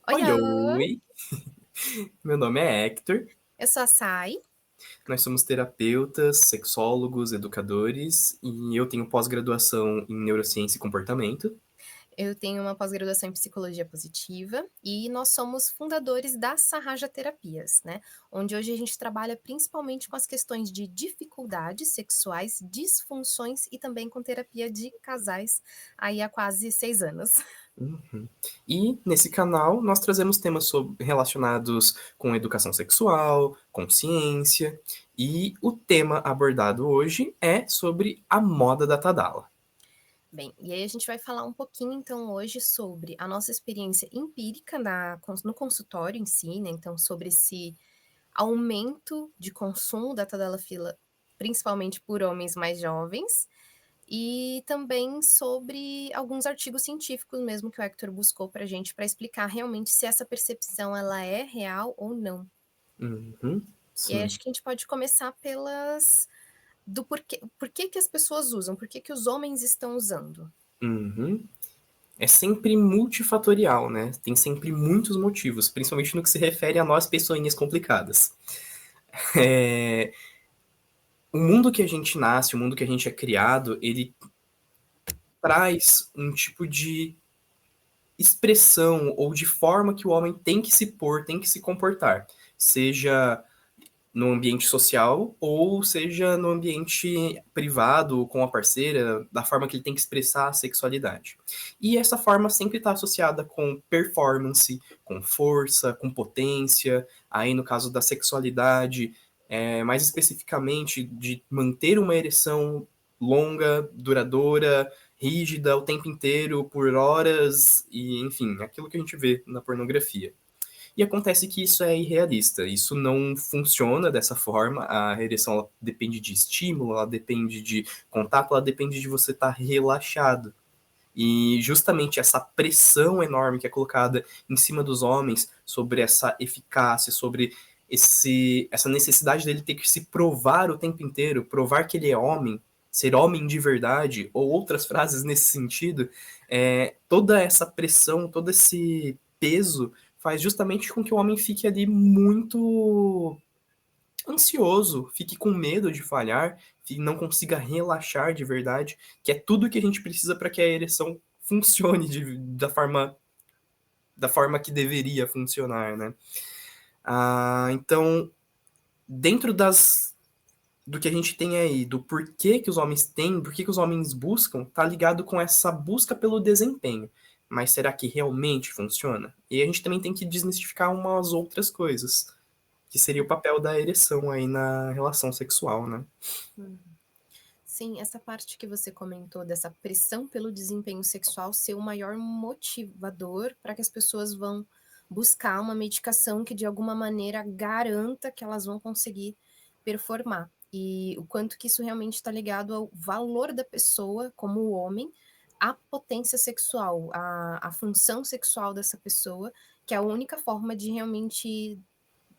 Oi, Oi, oi, oi! Meu nome é Hector, eu sou a Sai. nós somos terapeutas, sexólogos, educadores e eu tenho pós-graduação em neurociência e comportamento. Eu tenho uma pós-graduação em psicologia positiva e nós somos fundadores da Sarraja Terapias, né? Onde hoje a gente trabalha principalmente com as questões de dificuldades sexuais, disfunções e também com terapia de casais aí há quase 6 anos. Uhum. E nesse canal nós trazemos temas relacionados com educação sexual, consciência, e o tema abordado hoje é sobre a moda da Tadala. Bem, e aí a gente vai falar um pouquinho então hoje sobre a nossa experiência empírica no consultório em si, né? Então, sobre esse aumento de consumo da tadalafila, principalmente por homens mais jovens, e também sobre alguns artigos científicos mesmo que o Hector buscou para a gente, para explicar realmente se essa percepção ela é real ou não. Uhum. E aí Sim. acho que a gente pode começar pelas do porquê que as pessoas usam, por que os homens estão usando. Uhum. É sempre multifatorial, né? Tem sempre muitos motivos, principalmente no que se refere a nós pessoinhas complicadas. É, o mundo que a gente nasce, o mundo que a gente é criado, ele traz um tipo de expressão ou de forma que o homem tem que se pôr, tem que se comportar, seja no ambiente social ou seja no ambiente privado com a parceira, da forma que ele tem que expressar a sexualidade. E essa forma sempre está associada com performance, com força, com potência, aí no caso da sexualidade, mais especificamente de manter uma ereção longa, duradoura, rígida o tempo inteiro, por horas, e enfim, aquilo que a gente vê na pornografia. E acontece que isso é irrealista, isso não funciona dessa forma, a ereção ela depende de estímulo, ela depende de contato, ela depende de você estar relaxado. E justamente essa pressão enorme que é colocada em cima dos homens sobre essa eficácia, sobre essa necessidade dele ter que se provar o tempo inteiro, provar que ele é homem, ser homem de verdade, ou outras frases nesse sentido, toda essa pressão, todo esse peso faz justamente com que o homem fique ali muito ansioso, fique com medo de falhar, que não consiga relaxar de verdade, que é tudo que a gente precisa para que a ereção funcione da forma que deveria funcionar, né? Então, dentro do que a gente tem aí, do porquê que os homens têm, por que os homens buscam, tá ligado com essa busca pelo desempenho. Mas será que realmente funciona? E a gente também tem que desmistificar umas outras coisas, que seria o papel da ereção aí na relação sexual, né? Uhum. Sim, essa parte que você comentou dessa pressão pelo desempenho sexual ser o maior motivador para que as pessoas vão buscar uma medicação que de alguma maneira garanta que elas vão conseguir performar. E o quanto que isso realmente está ligado ao valor da pessoa como homem, à potência sexual, à função sexual dessa pessoa, que é a única forma de realmente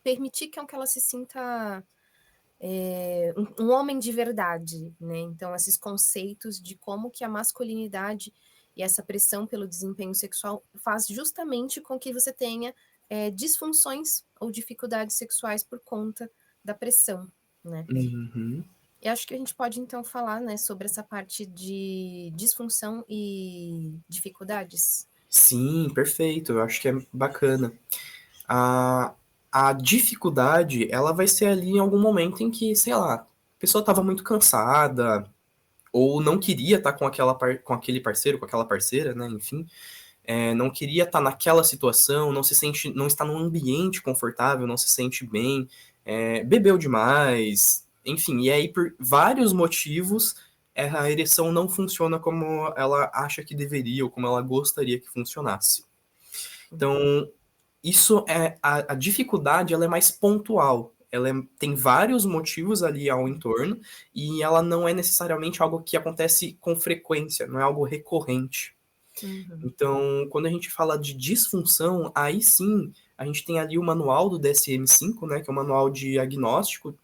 permitir que ela se sinta um homem de verdade, né? Então, esses conceitos de como que a masculinidade e essa pressão pelo desempenho sexual faz justamente com que você tenha disfunções ou dificuldades sexuais por conta da pressão, né? Uhum. E acho que a gente pode então falar, né, sobre essa parte de disfunção e dificuldades. Sim, perfeito. Eu acho que é bacana. A, a dificuldade, ela vai ser ali em algum momento em que, sei lá, a pessoa estava muito cansada, ou não queria estar com, com aquele parceiro, com aquela parceira, né? Enfim, não queria estar naquela situação, não se sente, não está num ambiente confortável, não se sente bem, bebeu demais, enfim, e aí por vários motivos a ereção não funciona como ela acha que deveria ou como ela gostaria que funcionasse. Então, isso a dificuldade, ela é mais pontual. Tem vários motivos ali ao entorno e ela não é necessariamente algo que acontece com frequência, não é algo recorrente. Uhum. Então, quando a gente fala de disfunção, aí sim a gente tem ali o manual do DSM-5, né, que é o manual de diagnóstico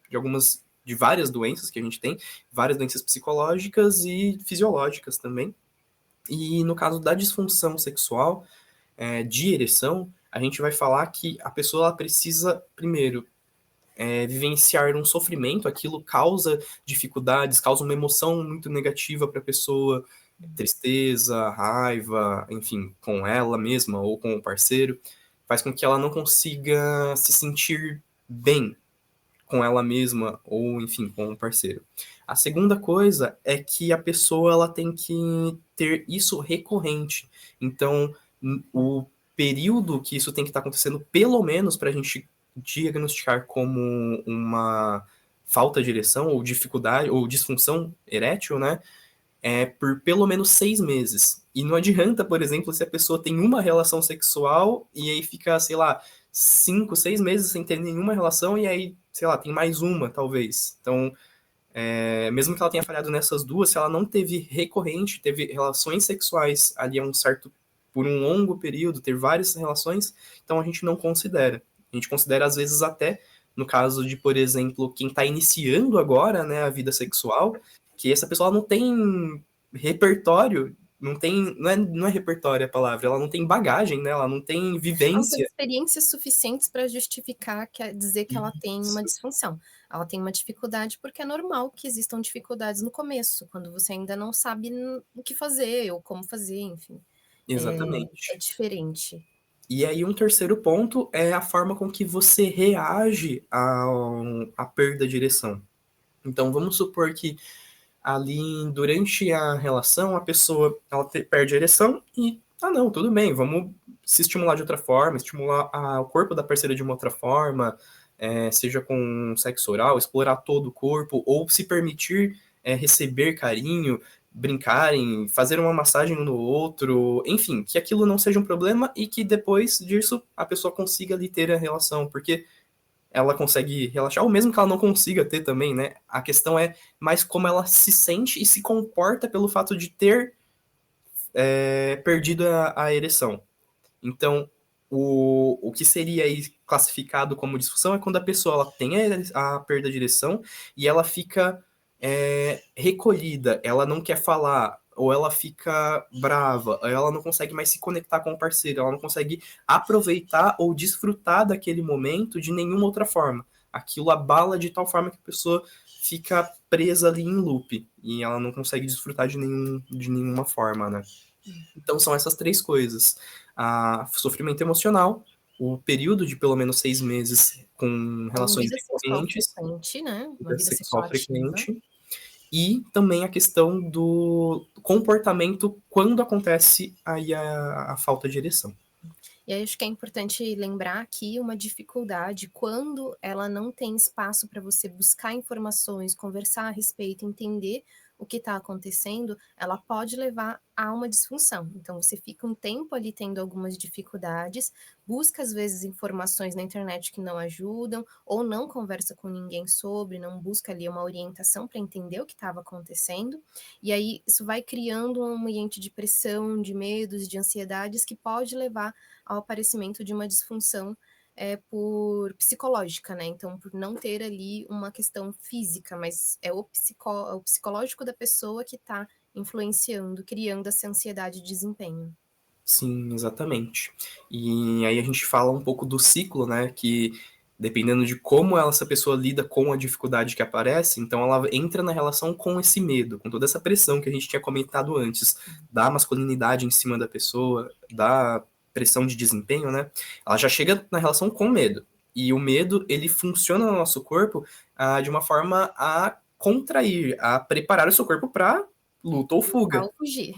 de várias doenças que a gente tem, várias doenças psicológicas e fisiológicas também. E no caso da disfunção sexual, de ereção, a gente vai falar que a pessoa ela precisa, primeiro, vivenciar um sofrimento, aquilo causa dificuldades, causa uma emoção muito negativa para a pessoa, tristeza, raiva, enfim, com ela mesma ou com o parceiro, faz com que ela não consiga se sentir bem com ela mesma ou, enfim, com o parceiro. A segunda coisa é que a pessoa ela tem que ter isso recorrente. Então, o período que isso tem que estar acontecendo, pelo menos para a gente diagnosticar como uma falta de ereção ou dificuldade ou disfunção erétil, né? Por pelo menos 6 meses. E não adianta, por exemplo, se a pessoa tem uma relação sexual e aí fica, sei lá, 5, 6 meses sem ter nenhuma relação e aí, sei lá, tem mais uma, talvez. Então, mesmo que ela tenha falhado nessas duas, se ela não teve recorrente, teve relações sexuais ali por um longo período, ter várias relações, então a gente não considera. A gente considera, às vezes, até no caso de, por exemplo, quem está iniciando agora, né, a vida sexual, que essa pessoa não tem repertório, não é repertório a palavra, ela não tem bagagem, né, ela não tem Falta de vivência. experiências suficientes para justificar, quer dizer que ela tem uma Isso, disfunção. Ela tem uma dificuldade porque é normal que existam dificuldades no começo, quando você ainda não sabe o que fazer ou como fazer, enfim. É exatamente. diferente. E aí, um terceiro ponto é a forma com que você reage à perda de ereção. Então, vamos supor que ali, durante a relação, a pessoa ela perde a ereção e, não, tudo bem, vamos se estimular de outra forma, estimular o corpo da parceira de uma outra forma, seja com sexo oral, explorar todo o corpo, ou se permitir receber carinho, brincarem, fazer uma massagem um no outro, enfim, que aquilo não seja um problema e que depois disso a pessoa consiga ali ter a relação, porque ela consegue relaxar, ou mesmo que ela não consiga ter também, né? A questão é mais como ela se sente e se comporta pelo fato de ter perdido a ereção. Então, o que seria aí classificado como disfunção é quando a pessoa ela tem a perda de ereção e ela fica recolhida, ela não quer falar, ou ela fica brava, ela não consegue mais se conectar com o parceiro, ela não consegue aproveitar ou desfrutar daquele momento de nenhuma outra forma. Aquilo abala de tal forma que a pessoa fica presa ali em loop e ela não consegue desfrutar de nenhuma forma, né? Então são essas três coisas: sofrimento emocional, o período de pelo menos 6 meses com Com relações vida sexual recorrentes, frequente, né? Uma vida vida sexual sexual ativa. frequente, e também a questão do comportamento quando acontece aí a falta de ereção. E aí acho que é importante lembrar aqui uma dificuldade quando ela não tem espaço para você buscar informações, conversar a respeito, entender o que está acontecendo, ela pode levar a uma disfunção. Então você fica um tempo ali tendo algumas dificuldades, busca às vezes informações na internet que não ajudam, ou não conversa com ninguém sobre, não busca ali uma orientação para entender o que estava acontecendo, e aí isso vai criando um ambiente de pressão, de medos, de ansiedades que pode levar ao aparecimento de uma disfunção por psicológica, né? Então, por não ter ali uma questão física, mas é o psicológico da pessoa que está influenciando, criando essa ansiedade de desempenho. Sim, exatamente. E aí a gente fala um pouco do ciclo, né? Que dependendo de como essa pessoa lida com a dificuldade que aparece, então ela entra na relação com esse medo, com toda essa pressão que a gente tinha comentado antes, da masculinidade em cima da pessoa, da pressão de desempenho, né? Ela já chega na relação com medo. E o medo, ele funciona no nosso corpo de uma forma a contrair, a preparar o seu corpo para luta ou fuga, Ao fugir.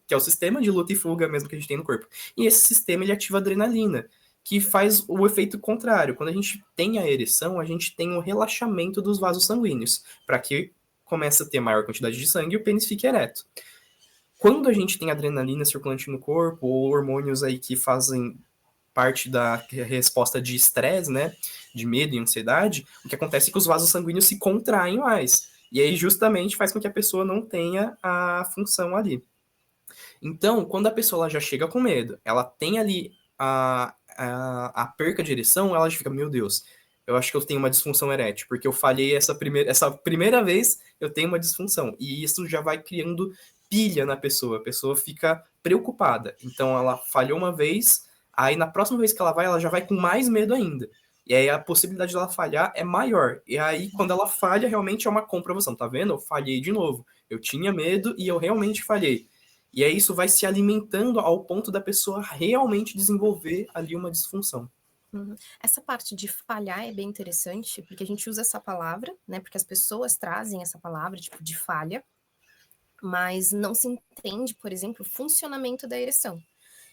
que é o sistema de luta e fuga mesmo que a gente tem no corpo. E esse sistema ele ativa a adrenalina, que faz o efeito contrário. Quando a gente tem a ereção, a gente tem um relaxamento dos vasos sanguíneos, para que comece a ter maior quantidade de sangue e o pênis fique ereto. Quando a gente tem adrenalina circulante no corpo, ou hormônios aí que fazem parte da resposta de estresse, né, de medo e ansiedade, o que acontece é que os vasos sanguíneos se contraem mais. E aí justamente faz com que a pessoa não tenha a função ali. Então, quando a pessoa ela já chega com medo, ela tem ali a perca de ereção, ela já fica, meu Deus, eu acho que eu tenho uma disfunção erétil, porque eu falhei essa primeira vez, eu tenho uma disfunção. E isso já vai criando pilha na pessoa, a pessoa fica preocupada. Então, ela falhou uma vez, Aí na próxima vez que ela já vai com mais medo ainda. E aí a possibilidade dela falhar é maior. E aí, quando ela falha, realmente é uma comprovação. Tá vendo? Eu falhei de novo. Eu tinha medo e eu realmente falhei. E aí isso vai se alimentando ao ponto da pessoa realmente desenvolver ali uma disfunção. Uhum. Essa parte de falhar é bem interessante, porque a gente usa essa palavra, né? Porque as pessoas trazem essa palavra, tipo, de falha, mas não se entende, por exemplo, o funcionamento da ereção.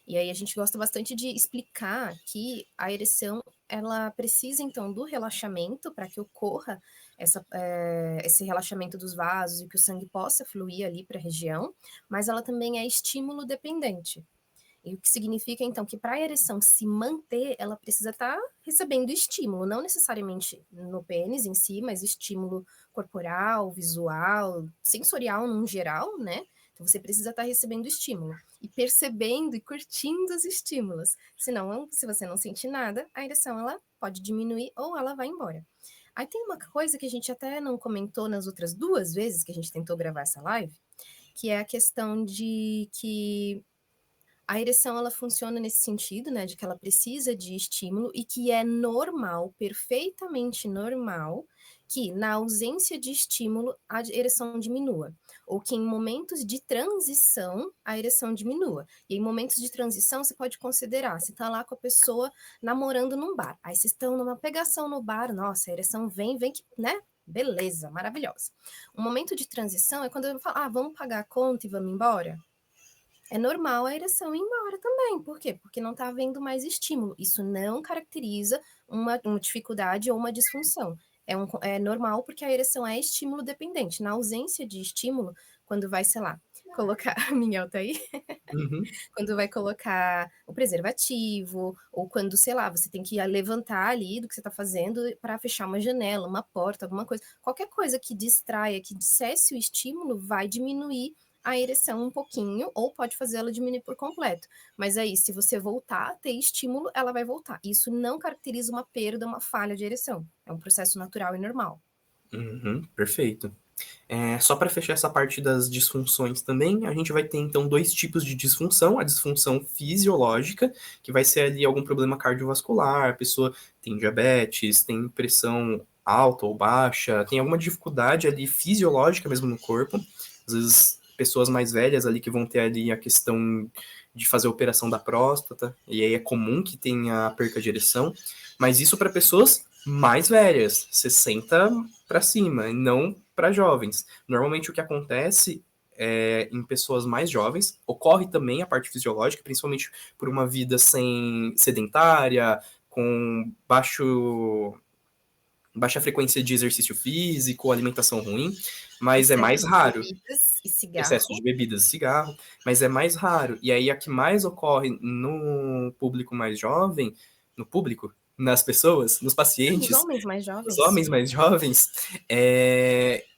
E aí a gente gosta bastante de explicar que a ereção, ela precisa, então, do relaxamento para que ocorra esse relaxamento dos vasos e que o sangue possa fluir ali para a região, mas ela também é estímulo dependente. E o que significa, então, que para a ereção se manter, ela precisa estar recebendo estímulo, não necessariamente no pênis em si, mas estímulo corporal, visual, sensorial num geral, né? Então você precisa estar recebendo estímulo e percebendo e curtindo os estímulos. Senão, se você não sentir nada, a ereção ela pode diminuir ou ela vai embora. Aí tem uma coisa que a gente até não comentou nas outras 2 vezes que a gente tentou gravar essa live, que é a questão de que a ereção ela funciona nesse sentido, né, de que ela precisa de estímulo e que é normal, perfeitamente normal, que na ausência de estímulo a ereção diminua, ou que em momentos de transição a ereção diminua. E em momentos de transição você pode considerar, você está lá com a pessoa namorando num bar, aí vocês estão numa pegação no bar, nossa, a ereção vem que, né? Beleza, maravilhosa. Um momento de transição é quando eu falo, vamos pagar a conta e vamos embora? É normal a ereção ir embora também. Por quê? Porque não está havendo mais estímulo. Isso não caracteriza uma dificuldade ou uma disfunção. É normal porque a ereção é estímulo dependente. Na ausência de estímulo, quando vai, sei lá, colocar. A Minhel tá aí? Uhum. Quando vai colocar o preservativo, ou quando, sei lá, você tem que levantar ali do que você está fazendo para fechar uma janela, uma porta, alguma coisa. Qualquer coisa que distraia, que cesse o estímulo, vai diminuir a ereção um pouquinho, ou pode fazer ela diminuir por completo. Mas aí, se você voltar a ter estímulo, ela vai voltar. Isso não caracteriza uma perda, uma falha de ereção. É um processo natural e normal. Uhum, perfeito. Só para fechar essa parte das disfunções também, a gente vai ter então 2 tipos de disfunção: a disfunção fisiológica, que vai ser ali algum problema cardiovascular, a pessoa tem diabetes, tem pressão alta ou baixa, tem alguma dificuldade ali fisiológica mesmo no corpo. Às vezes pessoas mais velhas ali que vão ter ali a questão de fazer a operação da próstata, e aí é comum que tenha a perca de ereção, mas isso para pessoas mais velhas, 60 para cima, e não para jovens. Normalmente o que acontece em pessoas mais jovens, ocorre também a parte fisiológica, principalmente por uma vida sem sedentária, com baixa frequência de exercício físico, alimentação ruim, mas é Excesso mais de raro. bebidas e Excesso de cigarro. bebidas e cigarro, mas é mais raro. E aí a que mais ocorre no público mais jovem, no público, nas pessoas, nos Os pacientes, homens mais os jovens. homens mais jovens,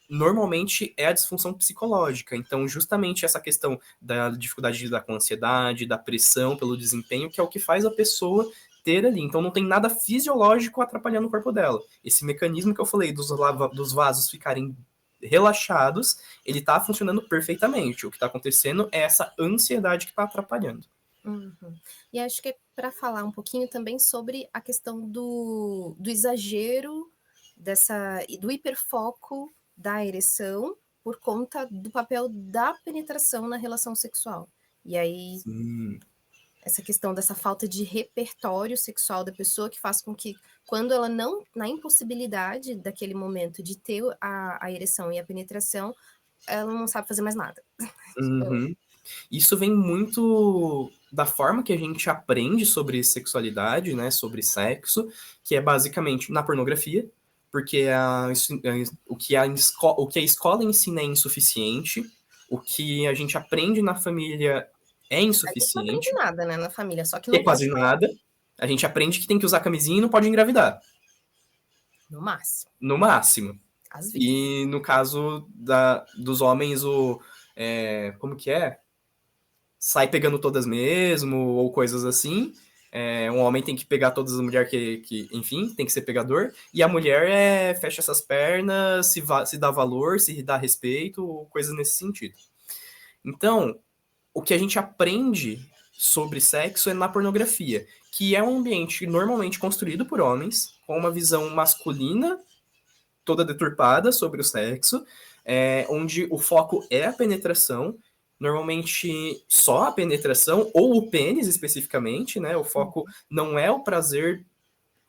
normalmente é a disfunção psicológica. Então, justamente essa questão da dificuldade de lidar com a ansiedade, da pressão pelo desempenho, que é o que faz a pessoa ter ali. Então, não tem nada fisiológico atrapalhando o corpo dela. Esse mecanismo que eu falei dos vasos ficarem relaxados, ele tá funcionando perfeitamente. O que tá acontecendo é essa ansiedade que tá atrapalhando. Uhum. E acho que é para falar um pouquinho também sobre a questão do exagero do hiperfoco da ereção por conta do papel da penetração na relação sexual. E aí, essa questão dessa falta de repertório sexual da pessoa que faz com que, quando ela não, na impossibilidade daquele momento de ter a ereção e a penetração, ela não sabe fazer mais nada. Uhum. Isso vem muito da forma que a gente aprende sobre sexualidade, né, sobre sexo, que é basicamente na pornografia, porque o que a escola ensina é insuficiente, o que a gente aprende na família é A gente não aprende insuficiente, nada, né, na família, só que que é não quase pode falar, nada. A gente aprende que tem que usar camisinha e não pode engravidar, no máximo, no máximo. às vezes. E no caso dos homens, como que é? Sai pegando todas mesmo, ou coisas assim. Um homem tem que pegar todas as mulheres enfim, tem que ser pegador. E a mulher fecha essas pernas, se dá valor, se dá respeito, coisas nesse sentido. Então, o que a gente aprende sobre sexo é na pornografia, que é um ambiente normalmente construído por homens, com uma visão masculina toda deturpada sobre o sexo, onde o foco é a penetração, normalmente só a penetração, ou o pênis especificamente, né? O foco não é o prazer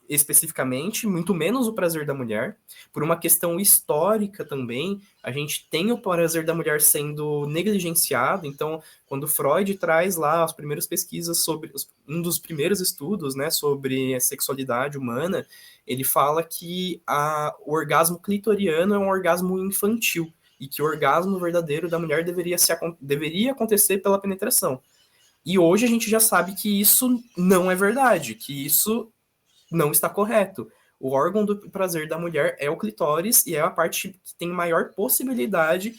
especificamente, muito menos o prazer da mulher. Por uma questão histórica também, a gente tem o prazer da mulher sendo negligenciado. Então, quando Freud traz lá as primeiras pesquisas sobre um dos primeiros estudos, né, sobre a sexualidade humana, ele fala que o orgasmo clitoriano é um orgasmo infantil e que o orgasmo verdadeiro da mulher deveria acontecer pela penetração. E hoje a gente já sabe que isso não é verdade, que isso não está correto. O órgão do prazer da mulher é o clitóris e é a parte que tem maior possibilidade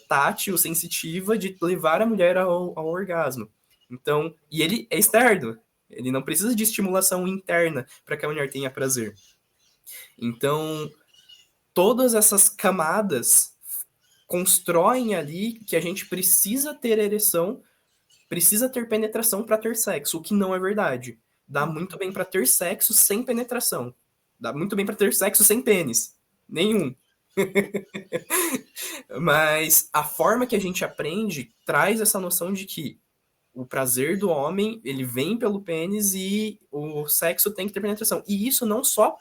tátil, sensitiva, de levar a mulher ao orgasmo. Então, e ele é externo, ele não precisa de estimulação interna para que a mulher tenha prazer. Então, todas essas camadas constroem ali que a gente precisa ter ereção, precisa ter penetração para ter sexo, o que não é verdade. Dá muito bem para ter sexo sem penetração. Dá muito bem para ter sexo sem pênis. Nenhum. Mas a forma que a gente aprende traz essa noção de que o prazer do homem, ele vem pelo pênis e o sexo tem que ter penetração. E isso não só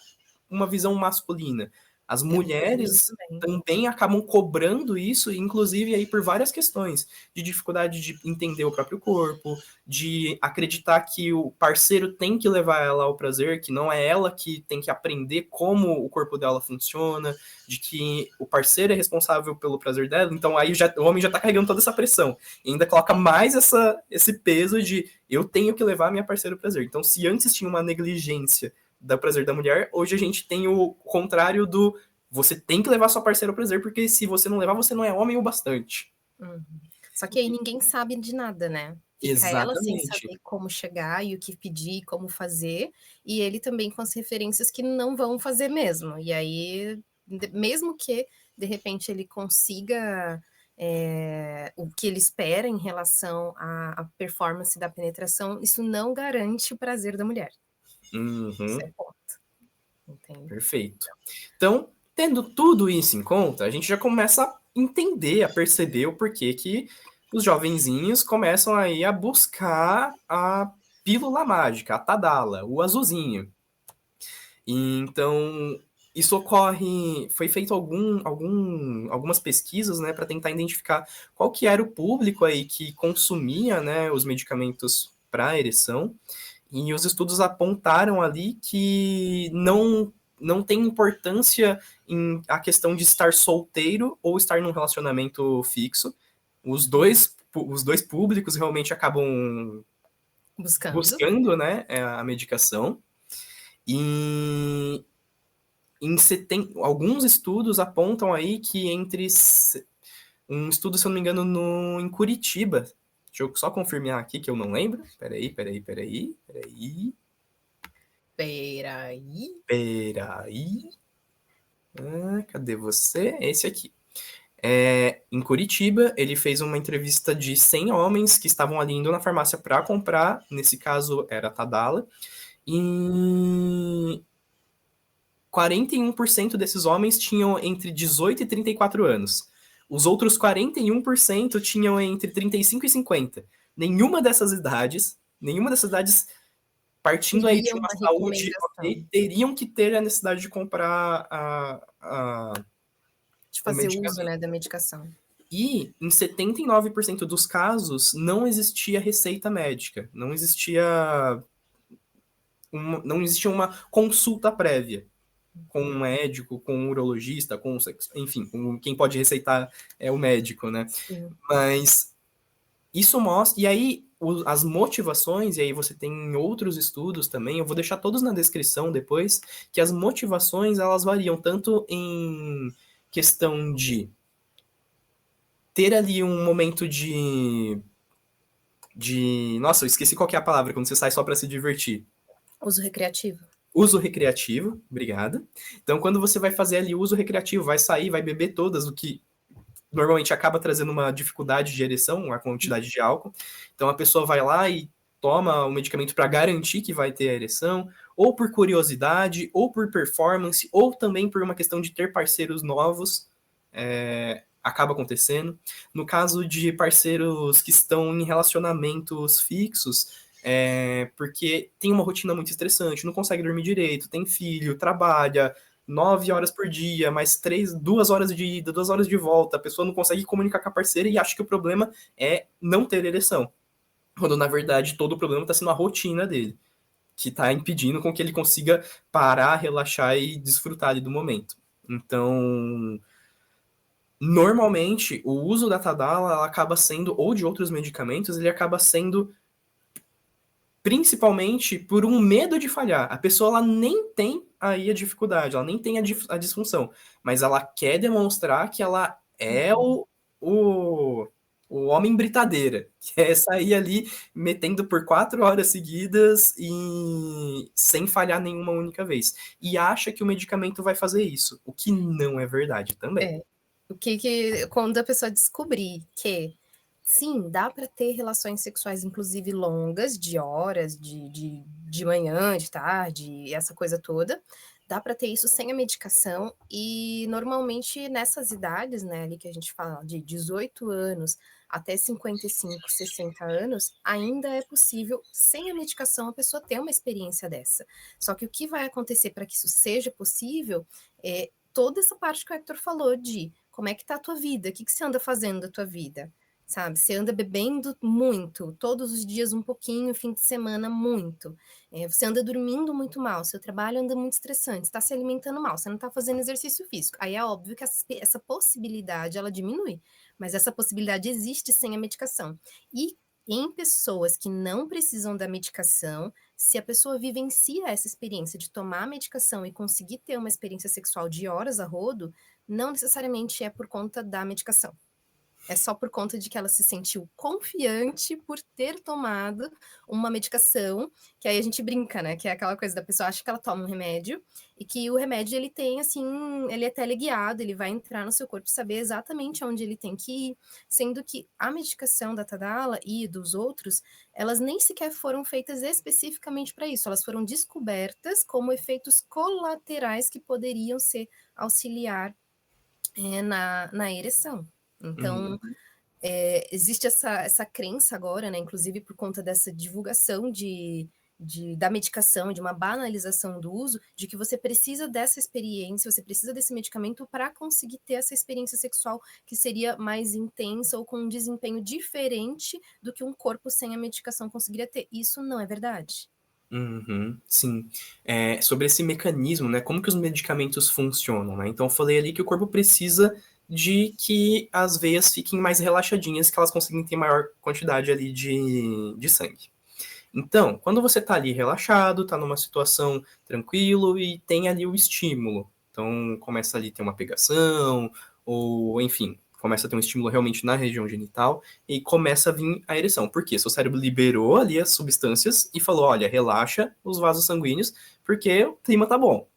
uma visão masculina. As mulheres também acabam cobrando isso, inclusive aí por várias questões, de dificuldade de entender o próprio corpo, de acreditar que o parceiro tem que levar ela ao prazer, que não é ela que tem que aprender como o corpo dela funciona, de que o parceiro é responsável pelo prazer dela, então aí o homem já tá carregando toda essa pressão, e ainda coloca mais esse peso de eu tenho que levar a minha parceira ao prazer. Então, se antes tinha uma negligência do prazer da mulher, hoje a gente tem o contrário do você tem que levar sua parceira ao prazer, porque se você não levar, você não é homem o bastante. Só que aí ninguém sabe de nada, né? Fica ela sem Exatamente. saber como chegar e o que pedir, como fazer, e ele também com as referências que não vão fazer mesmo. E aí, mesmo que de repente ele consiga o que ele espera em relação à performance da penetração, isso não garante o prazer da mulher. Isso é ponto. Entende? Perfeito. Então, tendo tudo isso em conta, a gente já começa a entender, a perceber o porquê que os jovenzinhos começam aí a buscar a pílula mágica, a Tadala, o azulzinho. Então, isso ocorre, foi feito algumas pesquisas, né, para tentar identificar qual que era o público aí que consumia, né, os medicamentos para ereção, e os estudos apontaram ali que não tem importância em a questão de estar solteiro ou estar num relacionamento fixo. Os dois públicos realmente acabam buscando, né, a medicação. E alguns estudos apontam aí que um estudo, se eu não me engano, em Curitiba. Deixa eu só confirmar aqui que eu não lembro. Peraí. Cadê você? Esse aqui. Em Curitiba, ele fez uma entrevista de 100 homens que estavam ali indo na farmácia para comprar. Nesse caso, era a Tadala. E 41% desses homens tinham entre 18 e 34 anos. Os outros 41% tinham entre 35 e 50. Nenhuma dessas idades, partindo aí de uma saúde, teriam que ter a necessidade de comprar de fazer uso, né, da medicação. E em 79% dos casos não existia receita médica, não existia uma consulta prévia com um médico, com um urologista, enfim, quem pode receitar é o médico, né? Sim. Mas isso mostra, e aí as motivações, e aí você tem outros estudos também, eu vou deixar todos na descrição depois, que as motivações, elas variam tanto em questão de ter ali um momento nossa, eu esqueci qual que é a palavra, quando você sai só para se divertir. Uso recreativo. Uso recreativo, obrigada. Então, quando você vai fazer ali uso recreativo, vai sair, vai beber todas, o que normalmente acaba trazendo uma dificuldade de ereção, a quantidade de álcool. Então a pessoa vai lá e toma o medicamento para garantir que vai ter a ereção, ou por curiosidade, ou por performance, ou também por uma questão de ter parceiros novos, acaba acontecendo. No caso de parceiros que estão em relacionamentos fixos, porque tem uma rotina muito estressante, não consegue dormir direito, tem filho, trabalha 9 horas por dia, mais 2 horas de ida, 2 horas de volta, a pessoa não consegue comunicar com a parceira e acha que o problema é não ter ereção. Quando, na verdade, todo o problema está sendo a rotina dele, que está impedindo com que ele consiga parar, relaxar e desfrutar ali do momento. Então, normalmente, o uso da Tadala ela acaba sendo, ou de outros medicamentos, ele acaba sendo principalmente por um medo de falhar. A pessoa ela nem tem aí a dificuldade, ela nem tem a disfunção, mas ela quer demonstrar que ela é o homem britadeira, que é sair ali metendo por 4 horas seguidas e sem falhar nenhuma única vez. E acha que o medicamento vai fazer isso, o que não é verdade também. O que quando a pessoa descobrir que sim, dá para ter relações sexuais, inclusive longas, de horas, de manhã, de tarde, essa coisa toda, dá para ter isso sem a medicação, e normalmente nessas idades, né, ali que a gente fala de 18 anos até 55, 60 anos, ainda é possível, sem a medicação, a pessoa ter uma experiência dessa. Só que o que vai acontecer para que isso seja possível é toda essa parte que o Hector falou de como é que tá a tua vida, o que você anda fazendo da tua vida, sabe? Você anda bebendo muito, todos os dias um pouquinho, fim de semana muito. Você anda dormindo muito mal, seu trabalho anda muito estressante, está se alimentando mal, você não está fazendo exercício físico. Aí é óbvio que essa possibilidade, ela diminui, mas essa possibilidade existe sem a medicação. E em pessoas que não precisam da medicação, se a pessoa vivencia essa experiência de tomar a medicação e conseguir ter uma experiência sexual de horas a rodo, não necessariamente é por conta da medicação. É só por conta de que ela se sentiu confiante por ter tomado uma medicação, que aí a gente brinca, né? Que é aquela coisa da pessoa acha que ela toma um remédio e que o remédio ele tem assim, ele é teleguiado, ele vai entrar no seu corpo e saber exatamente onde ele tem que ir, sendo que a medicação da Tadala e dos outros, elas nem sequer foram feitas especificamente para isso, elas foram descobertas como efeitos colaterais que poderiam ser auxiliar na ereção. Então, existe essa crença agora, né, inclusive por conta dessa divulgação da medicação, de uma banalização do uso, de que você precisa dessa experiência, você precisa desse medicamento para conseguir ter essa experiência sexual que seria mais intensa ou com um desempenho diferente do que um corpo sem a medicação conseguiria ter. Isso não é verdade. Uhum, sim. Sobre esse mecanismo, né? Como que os medicamentos funcionam, né? Então, eu falei ali que o corpo precisa de que as veias fiquem mais relaxadinhas, que elas consigam ter maior quantidade ali de sangue. Então, quando você tá ali relaxado, tá numa situação tranquilo e tem ali o estímulo. Então, começa ali a ter uma pegação, ou enfim, começa a ter um estímulo realmente na região genital e começa a vir a ereção. Por quê? Seu cérebro liberou ali as substâncias e falou, olha, relaxa os vasos sanguíneos, porque o clima tá bom.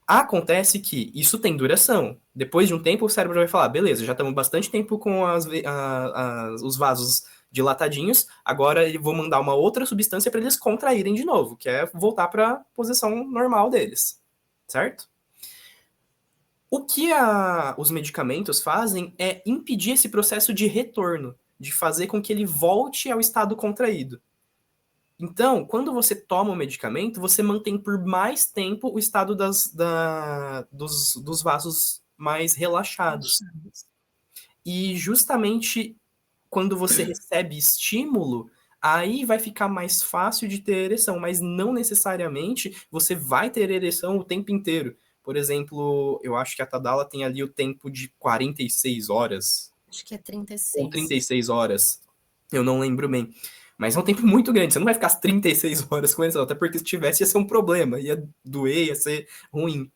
Acontece que isso tem duração. Depois de um tempo, o cérebro vai falar, beleza, já estamos bastante tempo com os vasos dilatadinhos, agora eu vou mandar uma outra substância para eles contraírem de novo, que é voltar para a posição normal deles, certo? O que os medicamentos fazem é impedir esse processo de retorno, de fazer com que ele volte ao estado contraído. Então, quando você toma o medicamento, você mantém por mais tempo o estado dos vasos mais relaxados. E justamente quando você recebe estímulo, aí vai ficar mais fácil de ter ereção, mas não necessariamente você vai ter ereção o tempo inteiro. Por exemplo, eu acho que a Tadala tem ali o tempo de 46 horas. Acho que é Ou 36. 36 horas. Eu não lembro bem. Mas é um tempo muito grande. Você não vai ficar as 36 horas com ereção, até porque se tivesse ia ser um problema. Ia doer, ia ser ruim.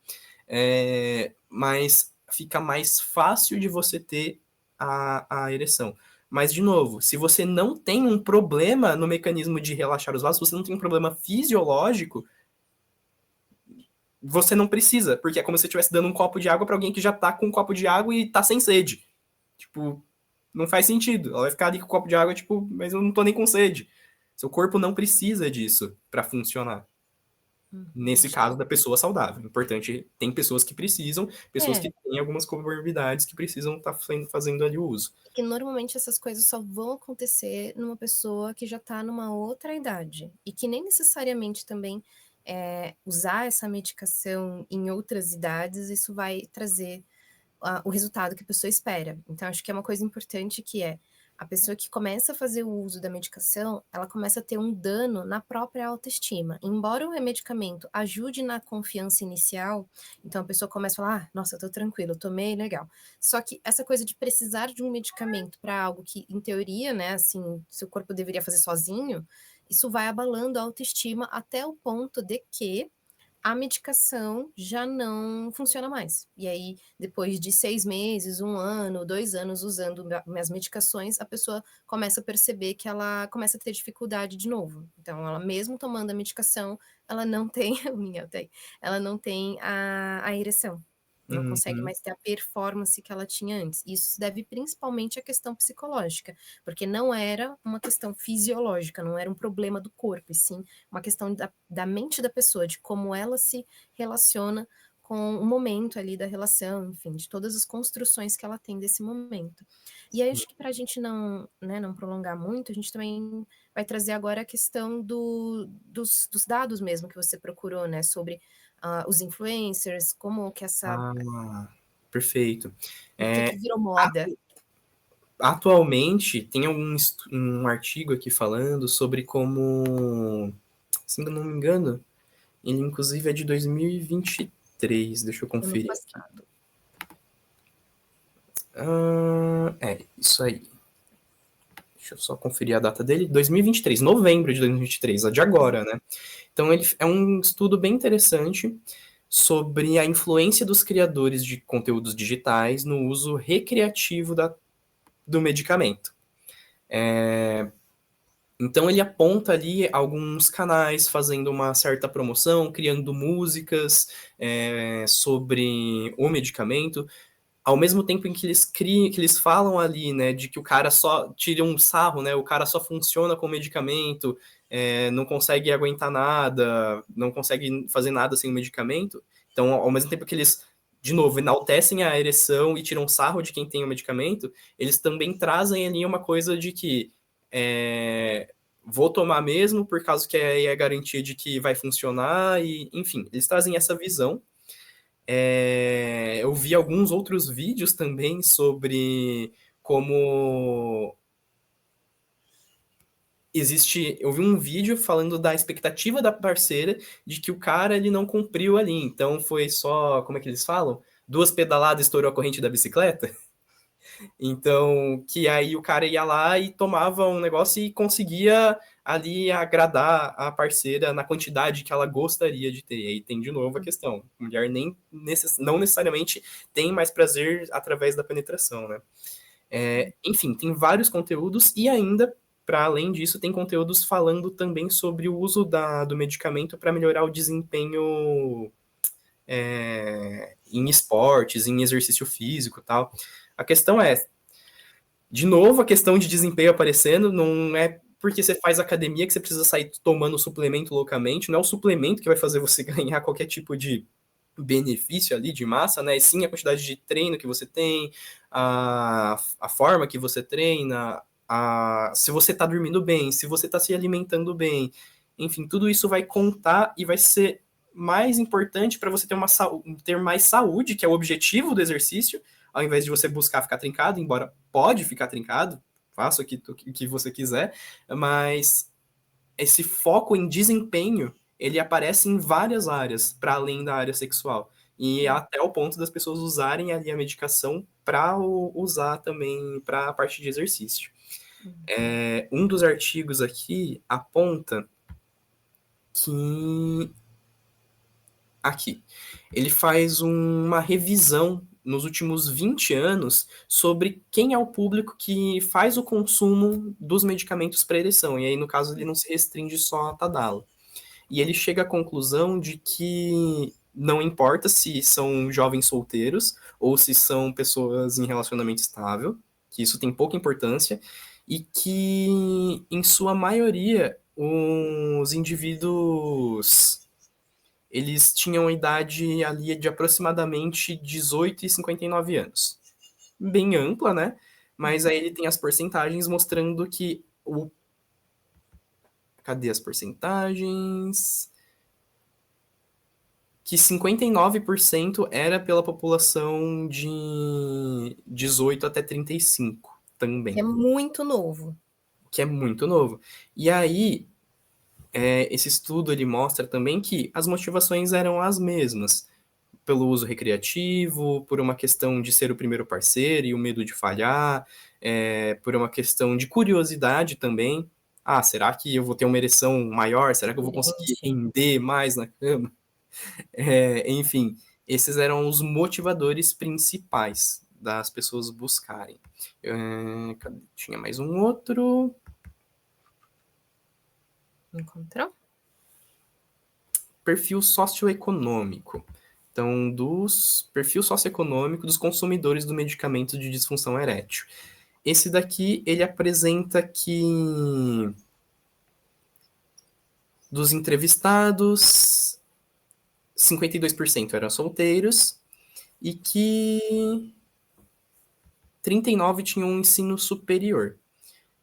Mas fica mais fácil de você ter a ereção. Mas, de novo, se você não tem um problema no mecanismo de relaxar os vasos, se você não tem um problema fisiológico, você não precisa, porque é como se você estivesse dando um copo de água para alguém que já tá com um copo de água e tá sem sede. Tipo, não faz sentido. Ela vai ficar ali com o copo de água, tipo, mas eu não tô nem com sede. Seu corpo não precisa disso para funcionar. Nesse Acho que caso da pessoa saudável. Importante, tem pessoas que precisam, pessoas é, que têm algumas comorbidades que precisam estar fazendo ali o uso. que normalmente essas coisas só vão acontecer numa pessoa que já está numa outra idade e que nem necessariamente também usar essa medicação em outras idades, isso vai trazer o resultado que a pessoa espera. Então, acho que é uma coisa importante que é a pessoa que começa a fazer o uso da medicação, ela começa a ter um dano na própria autoestima. Embora o medicamento ajude na confiança inicial, então a pessoa começa a falar, ah, nossa, eu tô tranquilo, tomei, legal. Só que essa coisa de precisar de um medicamento para algo que, em teoria, né, assim, seu corpo deveria fazer sozinho, isso vai abalando a autoestima até o ponto de que a medicação já não funciona mais. E aí, depois de 6 meses, 1 ano, 2 anos usando as medicações, a pessoa começa a perceber que ela começa a ter dificuldade de novo. Então, ela mesmo tomando a medicação, ela não tem, ela não tem a ereção. Não consegue Uhum. mais ter a performance que ela tinha antes. Isso se deve principalmente à questão psicológica, porque não era uma questão fisiológica, não era um problema do corpo, e sim uma questão da mente da pessoa, de como ela se relaciona com o momento ali da relação, enfim, de todas as construções que ela tem desse momento. E aí, acho que para a gente não, né, não prolongar muito, a gente também vai trazer agora a questão dos dados mesmo que você procurou, né, sobre os influencers, como que Ah, perfeito. por que É, virou moda. atualmente, tem um artigo aqui falando sobre como, se eu não me engano, ele inclusive é de 2023, deixa eu Ano conferir aqui. passado. Isso aí. Deixa eu só conferir a data dele. 2023, novembro de 2023, a de agora, né? Então, ele é um estudo bem interessante sobre a influência dos criadores de conteúdos digitais no uso recreativo do medicamento. Então, ele aponta ali alguns canais fazendo uma certa promoção, criando músicas sobre o medicamento, ao mesmo tempo em que eles criam, que eles falam ali, né, de que o cara só tira um sarro, né, o cara só funciona com medicamento, não consegue aguentar nada, não consegue fazer nada sem o medicamento. Então, ao mesmo tempo que eles, de novo, enaltecem a ereção e tiram sarro de quem tem o medicamento, eles também trazem ali uma coisa de que vou tomar mesmo por causa que é garantia de que vai funcionar e, enfim, eles trazem essa visão. Eu vi alguns outros vídeos também sobre como existe. Eu vi um vídeo falando da expectativa da parceira de que o cara ele não cumpriu ali. Então foi só, como é que eles falam? Duas pedaladas estourou a corrente da bicicleta. Então, que aí o cara ia lá e tomava um negócio e conseguia ali agradar a parceira na quantidade que ela gostaria de ter. E aí tem de novo a questão: mulher não necessariamente tem mais prazer através da penetração, né? Enfim, tem vários conteúdos e ainda, para além disso, tem conteúdos falando também sobre o uso do medicamento para melhorar o desempenho em esportes, em exercício físico e tal. A questão é, de novo, a questão de desempenho aparecendo, não é porque você faz academia que você precisa sair tomando suplemento loucamente, não é o suplemento que vai fazer você ganhar qualquer tipo de benefício ali de massa, né? E sim a quantidade de treino que você tem, a forma que você treina, se você está dormindo bem, se você está se alimentando bem, enfim, tudo isso vai contar e vai ser mais importante para você ter mais saúde, que é o objetivo do exercício, ao invés de você buscar ficar trincado, embora pode ficar trincado, faça o que você quiser, mas esse foco em desempenho, ele aparece em várias áreas, para além da área sexual. E até o ponto das pessoas usarem ali a medicação para usar também para a parte de exercício. Um dos artigos aqui aponta que aqui. Ele faz uma revisão nos últimos 20 anos sobre quem é o público que faz o consumo dos medicamentos para ereção. E aí, no caso, ele não se restringe só a Tadala. E ele chega à conclusão de que não importa se são jovens solteiros ou se são pessoas em relacionamento estável, que isso tem pouca importância, e que, em sua maioria, os indivíduos eles tinham idade ali de aproximadamente 18 e 59 anos. Bem ampla, né? Mas aí ele tem as porcentagens mostrando que o. Cadê as porcentagens? Que 59% era pela população de 18 até 35 Que é também, muito novo. que é muito novo. E aí, esse estudo ele mostra também que as motivações eram as mesmas, pelo uso recreativo, por uma questão de ser o primeiro parceiro e o medo de falhar, por uma questão de curiosidade também. Ah, será que eu vou ter uma ereção maior? Será que eu vou conseguir Diferente. render mais na cama? Enfim, esses eram os motivadores principais das pessoas buscarem. Tinha mais um outro. Encontrou? Perfil socioeconômico. Então, perfil socioeconômico dos consumidores do medicamento de disfunção erétil. Esse daqui, ele apresenta que dos entrevistados, 52% eram solteiros e que 39 tinham um ensino superior.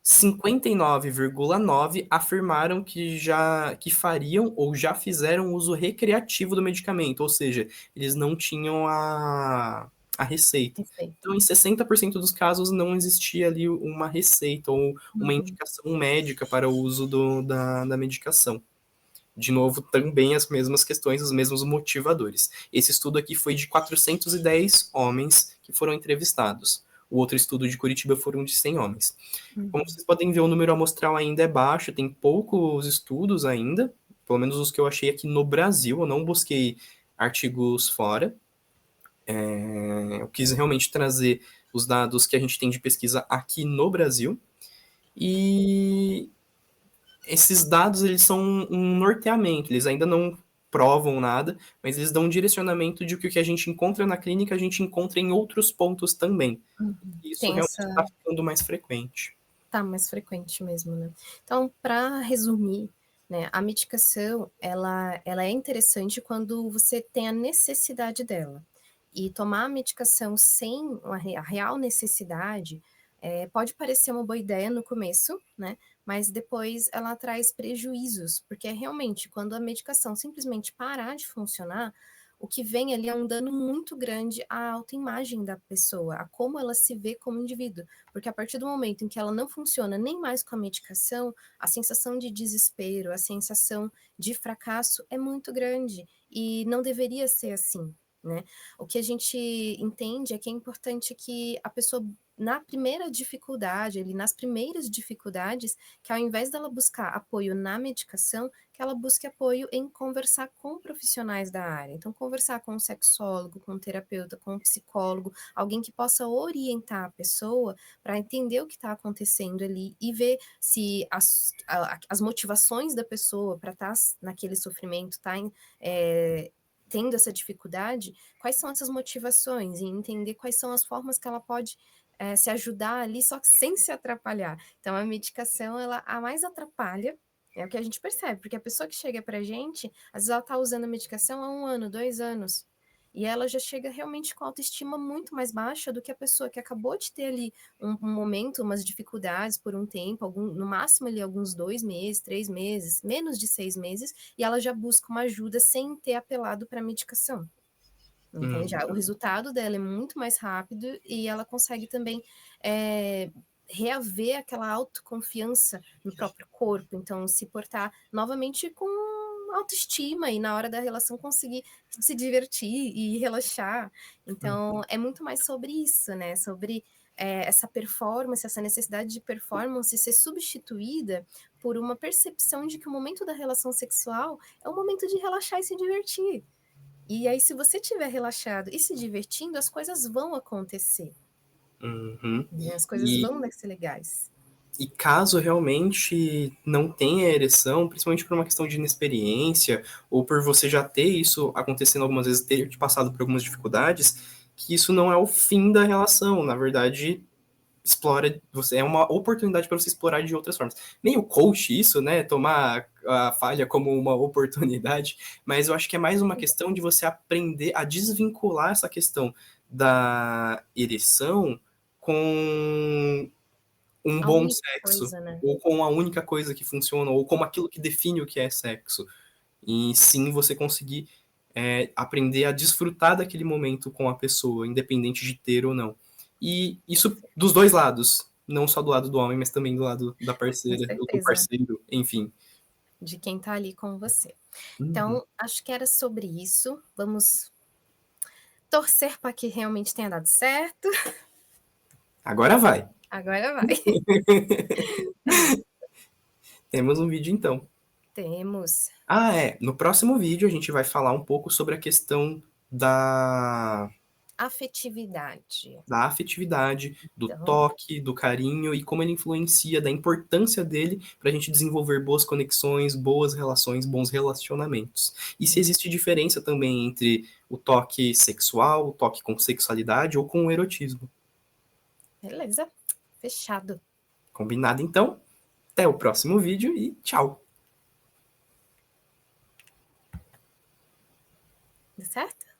59,9 afirmaram que fariam ou já fizeram uso recreativo do medicamento, ou seja, eles não tinham a receita. Perfeito. Então, em 60% dos casos, não existia ali uma receita ou uma indicação médica para o uso da medicação. De novo, também as mesmas questões, os mesmos motivadores. Esse estudo aqui foi de 410 homens que foram entrevistados. O outro estudo de Curitiba foram de 100 homens. Como vocês podem ver, o número amostral ainda é baixo, tem poucos estudos ainda, pelo menos os que eu achei aqui no Brasil, eu não busquei artigos fora. Eu quis realmente trazer os dados que a gente tem de pesquisa aqui no Brasil. E esses dados, eles são um norteamento, eles ainda não provam nada, mas eles dão um direcionamento de que o que a gente encontra na clínica, a gente encontra em outros pontos também. E isso Tem realmente essa. está ficando mais frequente. Tá mais frequente mesmo, né? Então, para resumir, né, a medicação, ela é interessante quando você tem a necessidade dela. E tomar a medicação sem a real necessidade pode parecer uma boa ideia no começo, né? Mas depois ela traz prejuízos, porque realmente quando a medicação simplesmente parar de funcionar, o que vem ali é um dano muito grande à autoimagem da pessoa, a como ela se vê como indivíduo. Porque a partir do momento em que ela não funciona nem mais com a medicação, a sensação de desespero, a sensação de fracasso é muito grande e não deveria ser assim, né? O que a gente entende é que é importante que a pessoa na primeira dificuldade, ali nas primeiras dificuldades, que ao invés dela buscar apoio na medicação, que ela busque apoio em conversar com profissionais da área. Então, conversar com um sexólogo, com um terapeuta, com um psicólogo, alguém que possa orientar a pessoa para entender o que está acontecendo ali e ver se as motivações da pessoa para estar naquele sofrimento, tendo essa dificuldade, quais são essas motivações e entender quais são as formas que ela pode se ajudar ali, só que sem se atrapalhar. Então, a medicação, ela a mais atrapalha, é o que a gente percebe, porque a pessoa que chega pra gente, às vezes ela tá usando a medicação há 1 ano, 2 anos, e ela já chega realmente com autoestima muito mais baixa do que a pessoa que acabou de ter ali um momento, umas dificuldades por um tempo, no máximo ali alguns 2 meses, 3 meses, menos de 6 meses, e ela já busca uma ajuda sem ter apelado para a medicação. Entende? O resultado dela é muito mais rápido e ela consegue também reaver aquela autoconfiança no próprio corpo, então se portar novamente com autoestima e na hora da relação conseguir se divertir e relaxar. Então é muito mais sobre isso, né? Sobre essa performance, essa necessidade de performance ser substituída por uma percepção de que o momento da relação sexual é um momento de relaxar e se divertir. E aí, se você estiver relaxado e se divertindo, as coisas vão acontecer. Uhum. Né? As coisas vão ser legais. E caso realmente não tenha ereção, principalmente por uma questão de inexperiência, ou por você já ter isso acontecendo algumas vezes, ter passado por algumas dificuldades, que isso não é o fim da relação. Na verdade, explora, você é uma oportunidade para você explorar de outras formas. Meio coach isso, né? Tomar a falha como uma oportunidade, mas eu acho que é mais uma questão de você aprender a desvincular essa questão da ereção com um A bom única sexo, coisa, né? ou com a única coisa que funciona, ou como aquilo que define o que é sexo. E sim você conseguir aprender a desfrutar daquele momento com a pessoa, independente de ter ou não. E isso dos dois lados, não só do lado do homem, mas também do lado da Com parceira, ou do certeza. parceiro, enfim. De quem tá ali com você. Uhum. Então, acho que era sobre isso. Vamos torcer para que realmente tenha dado certo. Agora vai. Agora vai. Temos um vídeo então. Temos Ah, é. No próximo vídeo a gente vai falar um pouco sobre a questão da afetividade. da afetividade, do Então, toque, do carinho e como ele influencia, da importância dele para a gente desenvolver boas conexões, boas relações, bons relacionamentos. E se existe diferença também entre o toque sexual, o toque com sexualidade ou com o erotismo. beleza. Fechado. Combinado então? Até o próximo vídeo e tchau! Certo?